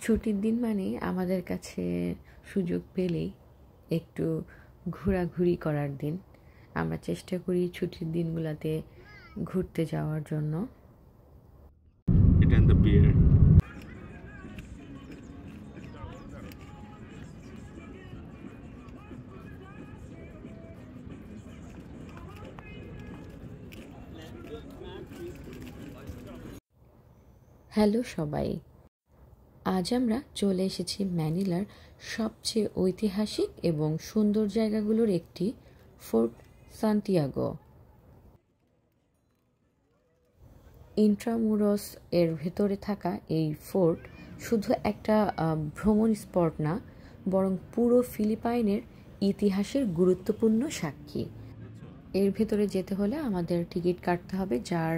ছুটির দিন মানে আমাদের কাছে সুযোগ পেলেই একটু ঘোরাঘুরি করার দিন। আমরা চেষ্টা করি ছুটির দিনগুলোতে ঘুরতে যাওয়ার জন্য। It and the beer. Hello সবাই, আজ আমরা চলে এসেছি ম্যানিলার সবচেয়ে ঐতিহাসিক এবং সুন্দর জায়গাগুলোর একটি, ফোর্ট সান্তিয়াগো। ইন্ট্রামুরোস এর ভেতরে থাকা এই ফোর্ট শুধু একটা ভ্রমণ স্পট না, বরং পুরো ফিলিপাইনের ইতিহাসের গুরুত্বপূর্ণ সাক্ষী। এর ভেতরে যেতে হলে আমাদের টিকিট কাটতে হবে, যার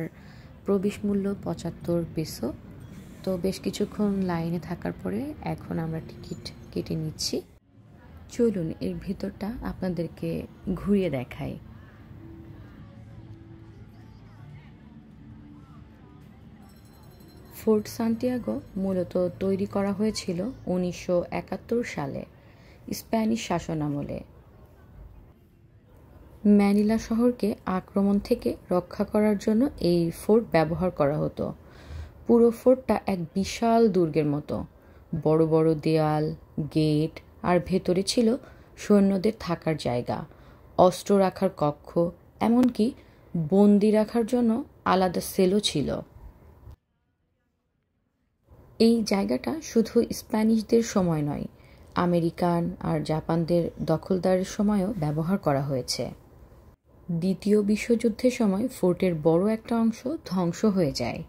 প্রবেশ মূল্য ৭৫ পেসো। তো বেশ কিছুক্ষণ লাইনে থাকার পরে এখন আমরা টিকিট কেটে নিচ্ছি। চলুন এর ভেতরটা আপনাদেরকে ঘুরিয়ে দেখাই। ফোর্ট সান্তিয়াগো মূলত তৈরি করা হয়েছিল ১৯৭১ সালে স্প্যানিশ শাসনামলে। ম্যানিলা শহরকে আক্রমণ থেকে রক্ষা করার জন্য এই ফোর্ট ব্যবহার করা হতো। পুরো ফোর্টটা এক বিশাল দুর্গের মতো, বড় বড় দেয়াল, গেট, আর ভেতরে ছিল সৈন্যদের থাকার জায়গা, অস্ত্র রাখার কক্ষ, এমনকি বন্দি রাখার জন্য আলাদা সেলও ছিল। এই জায়গাটা শুধু স্প্যানিশদের সময় নয়, আমেরিকান আর জাপানদের দখলদারের সময়ও ব্যবহার করা হয়েছে। দ্বিতীয় বিশ্বযুদ্ধের সময় ফোর্টের বড় একটা অংশ ধ্বংস হয়ে যায়।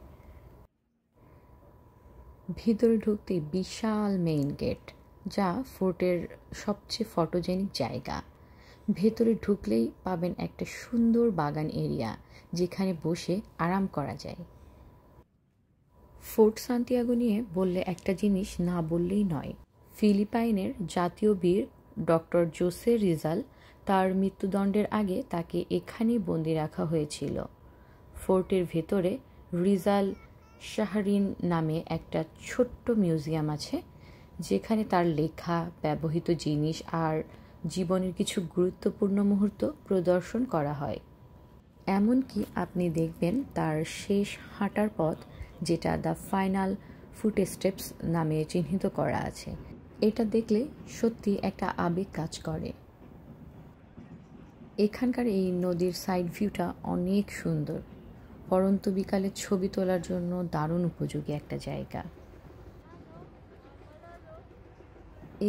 ভিতরে ঢুকতে বিশাল মেইন গেট, যা ফোর্টের সবচেয়ে ফটোজেনিক জায়গা। ভেতরে ঢুকলেই পাবেন একটা সুন্দর বাগান এরিয়া, যেখানে বসে আরাম করা যায়। ফোর্ট সান্তিয়াগো নিয়ে বললে একটা জিনিস না বললেই নয়। ফিলিপাইনের জাতীয় বীর ডক্টর জোসে রিজাল, তার মৃত্যুদণ্ডের আগে তাকে এখানেই বন্দি রাখা হয়েছিল। ফোর্টের ভেতরে রিজাল শাহরিন নামে একটা ছোট্ট মিউজিয়াম আছে, যেখানে তার লেখা, ব্যবহৃত জিনিস আর জীবনের কিছু গুরুত্বপূর্ণ মুহূর্ত প্রদর্শন করা হয়। এমনকি আপনি দেখবেন তার শেষ হাঁটার পথ, যেটা দ্য ফাইনাল ফুটস্টেপস নামে চিহ্নিত করা আছে। এটা দেখলে সত্যি একটা আবেগ কাজ করে। এখানকার এই নদীর সাইড ভিউটা অনেক সুন্দর, পরন্ত বিকালে ছবি তোলার জন্য দারুণ উপযোগী একটা জায়গা।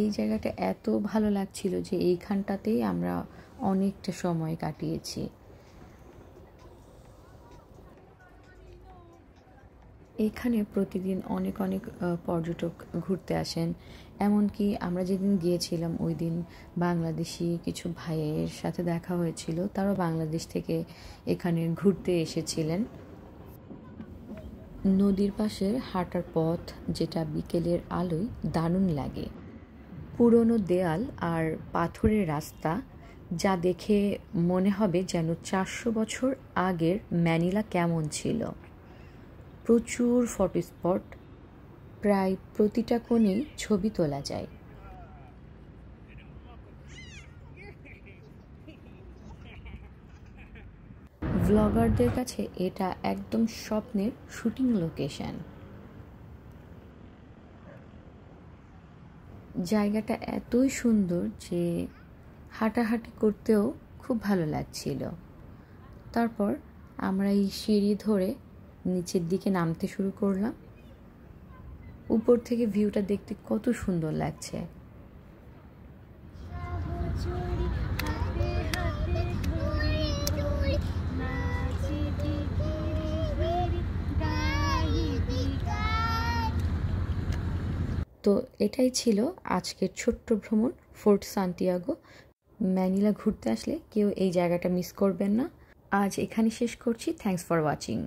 এই জায়গাটা এত ভালো লাগছিল যে এইখানটাতেই আমরা অনেকটা সময় কাটিয়েছি। এখানে প্রতিদিন অনেক পর্যটক ঘুরতে আসেন। এমনকি আমরা যেদিন গিয়েছিলাম ওই দিন বাংলাদেশি কিছু ভাইয়ের সাথে দেখা হয়েছিল, তারাও বাংলাদেশ থেকে এখানে ঘুরতে এসেছিলেন। নদীর পাশের হাঁটার পথ, যেটা বিকেলের আলোয় দারুণ লাগে। পুরনো দেয়াল আর পাথরের রাস্তা, যা দেখে মনে হবে যেন ৪০০ বছর আগের ম্যানিলা কেমন ছিল। প্রচুর ফটো স্পট, প্রায় প্রতিটা কোণেই ছবি তোলা যায়। ব্লগারদের কাছে এটা একদম স্বপ্নের শুটিং লোকেশন। জায়গাটা এতই সুন্দর যে হাঁটাহাঁটি করতেও খুব ভালো লাগছিল। তারপর আমরা এই সিঁড়ি ধরে নিচের দিকে নামতে শুরু করলাম। উপর থেকে ভিউটা দেখতে কত সুন্দর লাগছে। তো এটাই ছিল আজকের ছোট্ট ভ্রমণ ফোর্ট সান্তিয়াগো। ম্যানিলা ঘুরতে আসলে কেউ এই জায়গাটা মিস করবেন না। আজ এখানে শেষ করছি। Thanks for watching.